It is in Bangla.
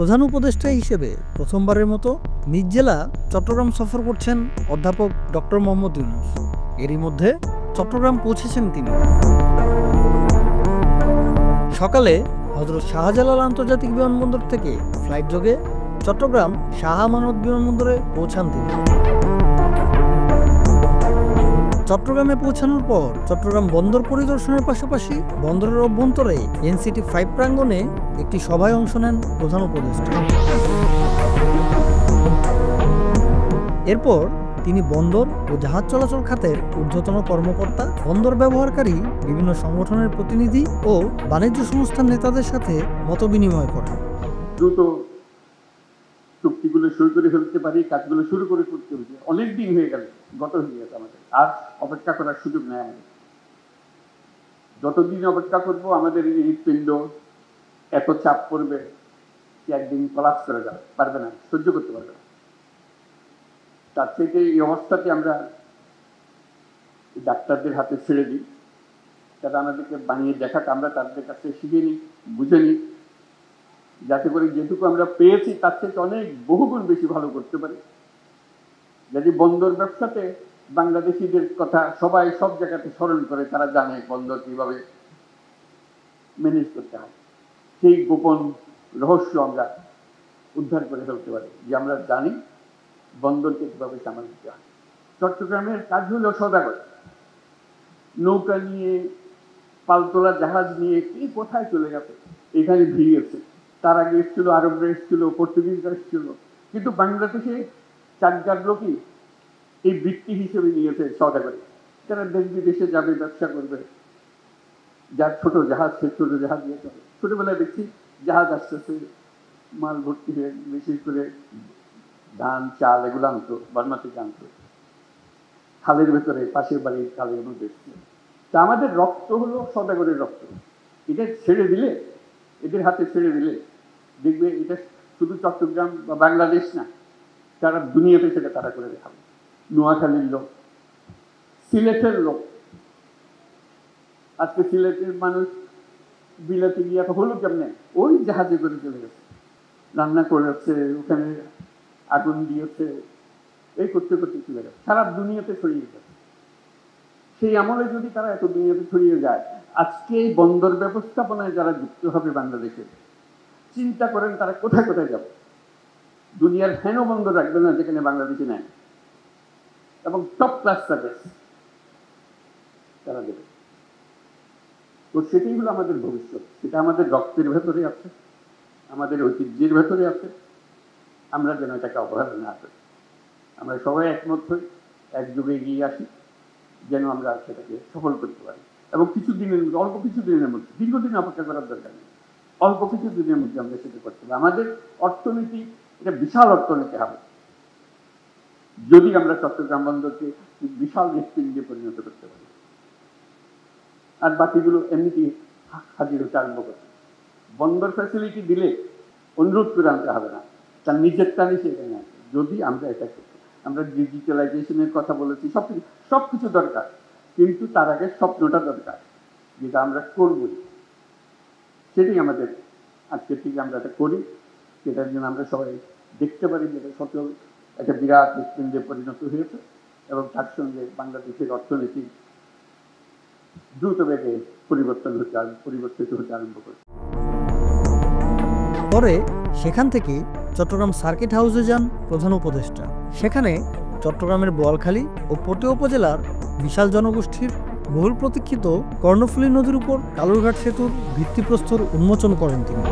প্রধান উপদেষ্টা হিসেবে প্রথমবারের মতো নিজ জেলা চট্টগ্রাম সফর করছেন অধ্যাপক ডক্টর মোহাম্মদ ইউনূস। এরই মধ্যে চট্টগ্রাম পৌঁছেছেন তিনি। সকালে হযরত শাহজালাল আন্তর্জাতিক বিমানবন্দর থেকে ফ্লাইট যোগে চট্টগ্রাম শাহ আমানত বিমানবন্দরে পৌঁছান তিনি। চট্টগ্রামে পৌঁছানোর পর চট্টগ্রাম বন্দর পরিদর্শনের পাশাপাশি বন্দরের অভ্যন্তরে এনসিটি 5 প্রাঙ্গণে একটি সভায় অংশ নেন প্রধান উপদেষ্টা। এরপর তিনি বন্দর ও জাহাজ চলাচল খাতের ঊর্ধ্বতন কর্মকর্তা, বন্দর ব্যবহারকারী বিভিন্ন সংগঠনের প্রতিনিধি ও বাণিজ্য সংস্থার নেতাদের সাথে মতবিনিময় করেন। দ্রুত চুক্তিগুলো শুরু করে ফেলতে পারি, কাজগুলো শুরু করে করতে হবে। অনেক দিন হয়ে গেল, গত হয়ে গেছে, আমাদের আর অপেক্ষা করার সুযোগ নেই। আমাদের যতদিন অপেক্ষা করবো আমাদের এই হৃৎপিণ্ড এত চাপ পড়বে যে একদিন কলাপস করে যাবে, পারবে না, সহ্য করতে পারবে না। তার থেকে এই অবস্থাতে আমরা ডাক্তারদের হাতে ছেড়ে দিই, তারা আমাদেরকে বানিয়ে দেখাক, আমরা তাদের কাছে শিখে নিই, বুঝে নিই, যাতে করে যেটুকু আমরা পেয়েছি তার থেকে অনেক বহুগুণ বেশি ভালো করতে পারি। যদি বন্দর ব্যবসাতে বাংলাদেশিদের কথা সবাই সব জায়গাতে স্মরণ করে, তারা জানে বন্দর কিভাবে ম্যানেজ করতে হয়, সেই গোপন রহস্য আমরা উদ্ধার করে ফেলতে পারি, যে আমরা জানি বন্দরকে কিভাবে সামাল দিতে হয়। চট্টগ্রামের কাজ হলো সদাগর, নৌকা নিয়ে, পালতোলা জাহাজ নিয়ে কে কোথায় চলে গেছে, এখানে ভিড়িয়েছে। তার আগে এসেছিল আরবরা, এসেছিল পর্তুগিজরা, এসেছিল, কিন্তু বাংলাদেশে 4 লোকই এই বৃত্তি হিসেবে নিয়েছে সদাগরে। যারা দেশ বিদেশে যাবে, ব্যবসা করবে, যার ছোট জাহাজ, সে ছোট জাহাজ নিয়ে যাবে। ছোটবেলায় দেখছি জাহাজ আসতেছে, মাল ভর্তি হয়ে, বিশেষ করে ধান, চাল এগুলো আনতো, বার্মা থেকে আনতো, খালের ভেতরে, পাশের বাড়ির খালের মধ্যে এসছে। তা আমাদের রক্ত হলো সদাগরের রক্ত। এটা ছেড়ে দিলে, এদের হাতে ছেড়ে দিলে দেখবে এটা শুধু চট্টগ্রাম বা বাংলাদেশ না, সারা দুনিয়াতে সেটা তারা করে দেখাবে। নোয়াখালীর লোক, সিলেটের লোক, আজকে সিলেটের মানুষ বিলাতে গিয়ে হলো কেমনে, ওই জাহাজে করে চলে গেছে, রান্না করেছে, ওখানে আগুন দিয়েছে, এই করতে করতে চলে গেছে, সারা দুনিয়াতে ছড়িয়ে গেছে। সেই আমলে যদি তারা এত দুনিয়াতে ছড়িয়ে যায়, আজকে এই বন্দর ব্যবস্থাপনায় যারা যুক্ত হবে বাংলাদেশে, চিন্তা করেন তারা কোথায় কোথায় যাবে। দুনিয়ার হেন বন্দর রাখবে না যেখানে বাংলাদেশে নেয়, এবং টপ ক্লাস সার্ভিস তারা দেবে। তো সেটাই হলো আমাদের ভবিষ্যৎ, সেটা আমাদের রক্তের ভেতরে আছে, আমাদের ঐতিহ্যের ভেতরে আছে। আমরা যেন এটাকে অবহেলা না করি, আমরা সবাই একমত হই, একযোগে এগিয়ে আসি, যেন আমরা সেটাকে সফল করতে পারি। এবং অল্প কিছু দিনের মধ্যে, দীর্ঘদিন অপেক্ষা করার দরকার নেই, অল্প কিছু দিনের মধ্যে আমরা সেটা করতে পারি। আমাদের অর্থনীতি এটা বিশাল অর্থনীতি হবে যদি আমরা চট্টগ্রাম বন্দরকে বিশাল হৃৎপিণ্ডে পরিণত করতে পারি। আর বাকিগুলো এমনিতেই হাজির হতে আরম্ভ করতে। বন্দর ফ্যাসিলিটি দিলে অনুরোধ করে আনতে হবে না, তার নিজের টানি সেখানে আছে। যদি আমরা এটা করতে, আমরা ডিজিটালাইজেশনের কথা বলেছি, সবকিছু দরকার, কিন্তু তার আগে স্বপ্নটা দরকার, যেটা আমরা করবই। সেটাই আমাদের আজকের থেকে আমরা এটা করি, সেটার জন্য আমরা সবাই দেখতে পারি যেটা সচল একটা বিরাট হৃৎপিণ্ডে পরিণত হয়েছে, এবং তার সঙ্গে বাংলাদেশের অর্থনীতি দ্রুত বেগে পরিবর্তিত হতে আরম্ভ করেছে। পরে সেখান থেকে চট্টগ্রাম সার্কিট হাউসে যান প্রধান উপদেষ্টা। সেখানে চট্টগ্রামের বোয়ালখালী ও পটিয়া উপজেলার বিশাল জনগোষ্ঠীর বহুল প্রতীক্ষিত কর্ণফুলী নদীর উপর কালুরঘাট সেতুর ভিত্তিপ্রস্তর উন্মোচন করেন তিনি।